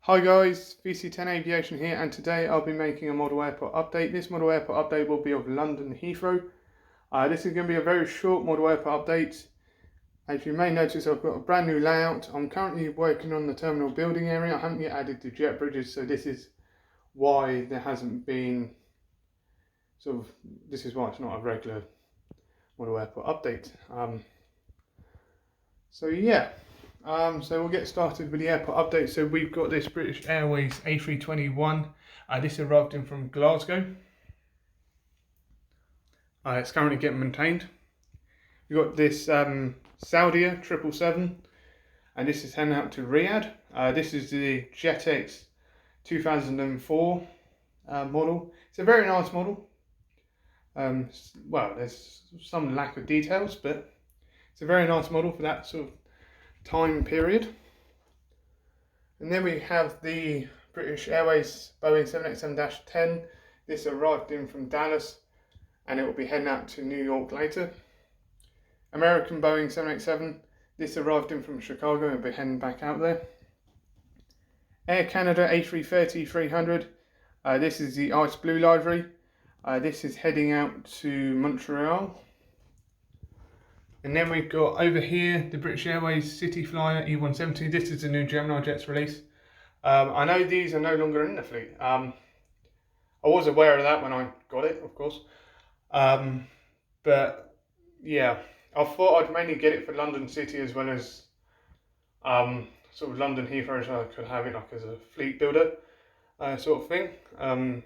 Hi guys, VC10 Aviation here, and today I'll be making a model airport update. This model airport update will be of London Heathrow. This is going to be a very short model airport update. As you may notice, I've got a brand new layout. I'm currently working on the terminal building area. I haven't yet added the jet bridges, so this is why there hasn't been this is why it's not a regular model airport update. So we'll get started with the airport update. So we've got this British Airways A321. This arrived in from Glasgow. It's currently getting maintained. We've got this Saudia 777, and this is heading out to Riyadh. This is the JetX 2004 model. It's a very nice model. Well, there's some lack of details, but it's a very nice model for that sort of time period. And then we have the British Airways Boeing 787-10. This arrived in from Dallas, and it will be heading out to New York later. American Boeing 787. This arrived in from Chicago and will be heading back out there. Air Canada A330-300. This is the ice blue livery. This is heading out to Montreal. And then we've got over here the British Airways City Flyer E170. This is the new Gemini Jets release. I know these are no longer in the fleet. I was aware of that when I got it, of course. But yeah, I thought I'd mainly get it for London City as well as sort of London Heathrow, so I could have it like as a fleet builder sort of thing.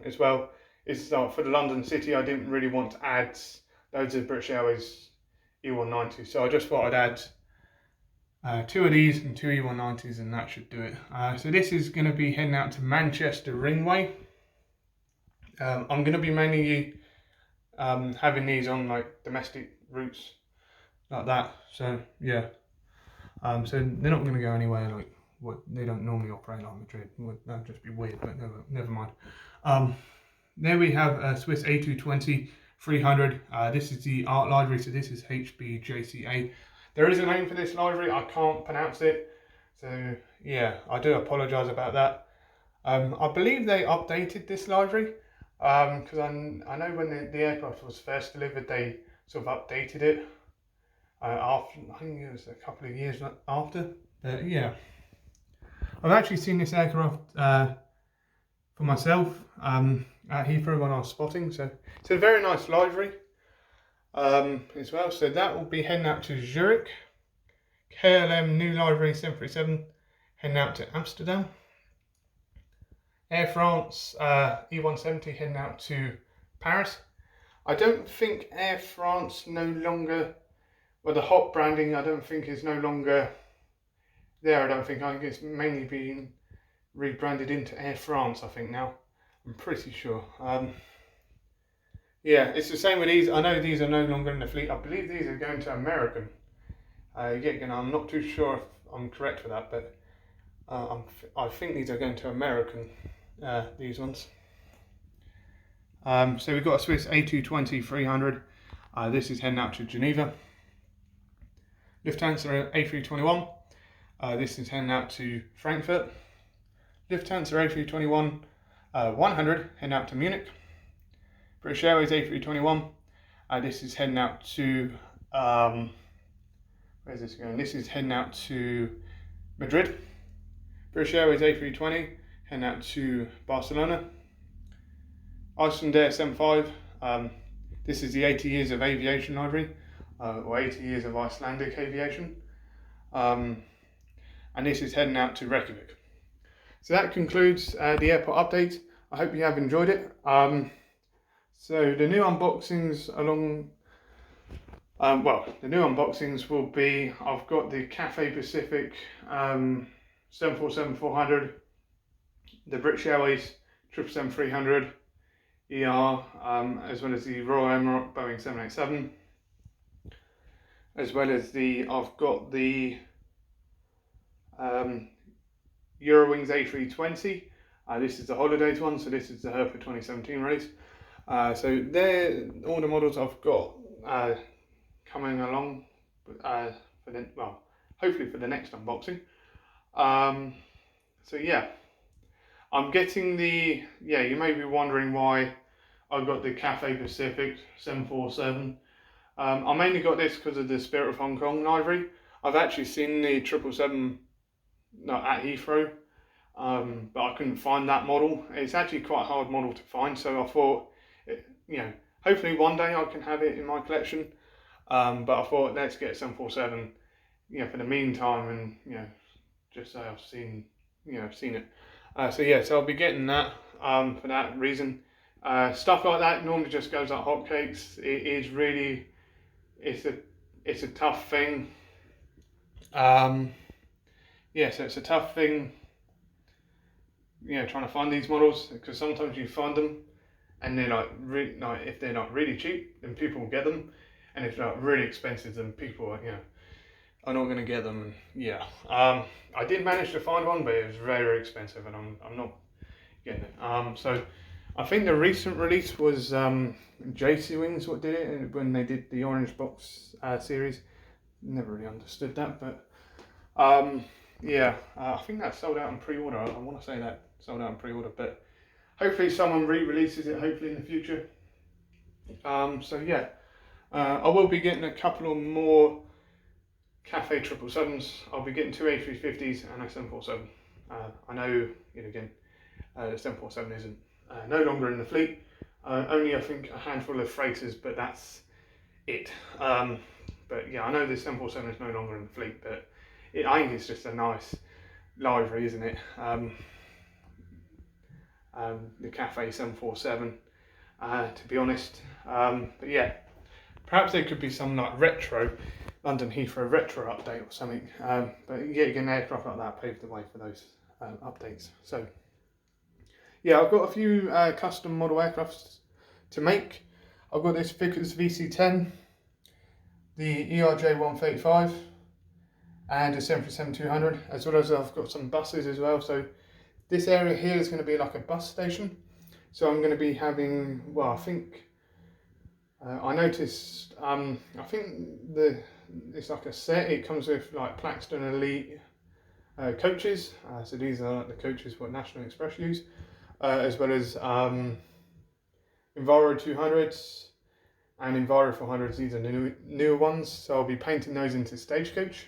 As well, it's for the London City, I didn't really want to add loads of British Airways E190, so I just thought I'd add 2 of these and 2 E190s, and that should do it. So this is going to be heading out to Manchester Ringway. I'm going to be mainly having these on like domestic routes like that. So yeah, so they're not going to go anywhere like what they don't normally operate like Madrid. That'd just be weird, but never mind. There we have a Swiss A220 300. This is the art livery, so this is HBJCA. There is a name for this livery, I can't pronounce it, so yeah, I do apologise about that. I believe they updated this livery, because I know when the aircraft was first delivered, they sort of updated it after, I think it was a couple of years after, but yeah. I've actually seen this aircraft for myself at Heathrow when I was spotting, so it's a very nice livery as well. So that will be heading out to Zurich. KLM new livery 737 heading out to Amsterdam. Air France E170 heading out to Paris. I don't think Air France no longer, well, the hot branding I don't think is no longer there. I think it's mainly been rebranded into Air France, I think now. I'm pretty sure. Yeah, it's the same with these. I know these are no longer in the fleet. I believe these are going to American. Again, I'm not too sure if I'm correct for that, but I think these are going to American, these ones. So we've got a Swiss A220 300. This is heading out to Geneva. Lufthansa A321. This is heading out to Frankfurt. Lufthansa A321 100 heading out to Munich. British Airways A321. This is heading out to where's this going? This is heading out to Madrid. British Airways A320 heading out to Barcelona. Icelandair 75. This is the 80 years of aviation livery, or 80 years of Icelandic aviation. And this is heading out to Reykjavik. So that concludes the airport update. I hope you have enjoyed it. So the new unboxings the new unboxings will be, I've got the Cathay Pacific 747-400, the British Airways 777-300 ER, as well as the Royal Emirate Boeing 787, as well as I've got the Eurowings A320. This is the holidays one, so this is the Herpa 2017 release. So they're all the models I've got coming along hopefully for the next unboxing. So yeah, I'm getting the, yeah, you may be wondering why I got the Cathay Pacific 747. I mainly got this because of the Spirit of Hong Kong livery. I've actually seen the 777 at Heathrow, but I couldn't find that model. It's actually quite a hard model to find, so I thought, you know, hopefully one day I can have it in my collection. But I thought, let's get 747, you know, for the meantime, and you know, just say I've seen, you know, seen it. So yeah, so I'll be getting that for that reason. Stuff like that normally just goes like hotcakes. It is really, it's a tough thing. Yeah, so it's a tough thing, you know, trying to find these models, because sometimes you find them and they're like, if they're not really cheap, then people will get them, and if they're not really expensive, then people are, you know, are not going to get them. And yeah, I did manage to find one, but it was very, very expensive, and I'm not getting it. So I think the recent release was JC Wings what did it when they did the Orange Box series. Never really understood that, but yeah, I think that sold out in pre-order. I want to say that sold out in pre-order, but hopefully someone re-releases it, hopefully in the future. So yeah, I will be getting a couple of more Cathay 777s. I'll be getting two A350s and a 747. I know, you know, again, the 747 isn't no longer in the fleet. Only I think a handful of freighters, but that's it. But yeah, I know the 747 is no longer in the fleet, but I think it's just a nice livery, isn't it? The Cathay 747, to be honest. But yeah, perhaps there could be some like retro, London Heathrow retro update or something. But yeah, again, aircraft like that paved the way for those updates. So yeah, I've got a few custom model aircrafts to make. I've got this Vickers VC10, the ERJ 135, and a 737-200, as well as I've got some buses as well. So this area here is going to be like a bus station. So I'm going to be having, well, I think, I noticed, I think it's like a set. It comes with like Plaxton Elite coaches. So these are like the coaches what National Express use, as well as Enviro 200s and Enviro 400s. These are the newer ones. So I'll be painting those into Stagecoach.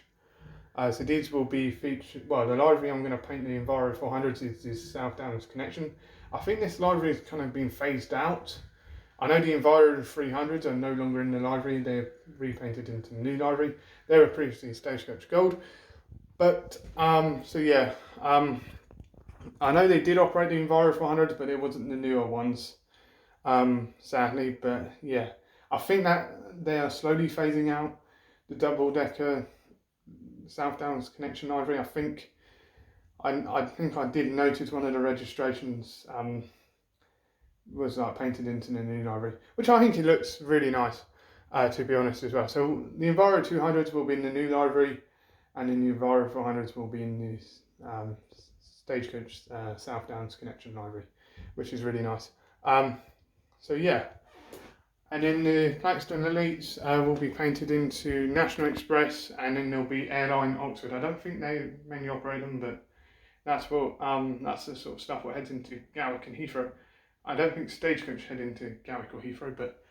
So these will be featured, well, the livery I'm going to paint the Enviro 400s is this South Downs connection. I think this livery has kind of been phased out. I know the Enviro 300s are no longer in the livery, they're repainted into the new livery. They were previously Stagecoach Gold. But, so yeah, I know they did operate the Enviro 400s, but it wasn't the newer ones, sadly. But yeah, I think that they are slowly phasing out the double-decker South Downs connection livery. I think I did notice one of the registrations was like painted into the new livery, which I think it looks really nice, to be honest as well. So the Enviro 200s will be in the new livery, and then the Enviro 400s will be in the Stagecoach South Downs connection livery, which is really nice. So yeah. And then the Plaxton Elites will be painted into National Express, and then there'll be Airline Oxford. I don't think they mainly operate them, but that's what that's the sort of stuff that heads into Gatwick and Heathrow. I don't think Stagecoach head into Gatwick or Heathrow, but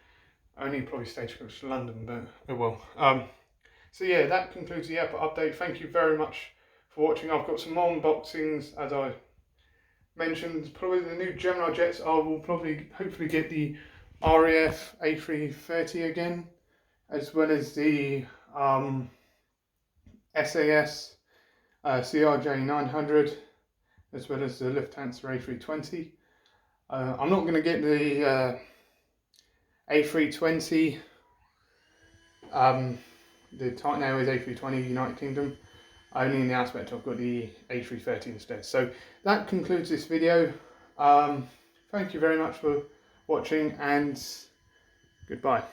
only probably Stagecoach to London. But oh well. So yeah, that concludes the airport update. Thank you very much for watching. I've got some more unboxings, as I mentioned. Probably the new Gemini jets. I will probably hopefully get the RAF A330 again, as well as the SAS CRJ 900, as well as the Lufthansa A320. I'm not going to get the A320, the Titan Airways A320 United Kingdom, only in the aspect I've got the A330 instead. So that concludes this video. Thank you very much for watching, and goodbye.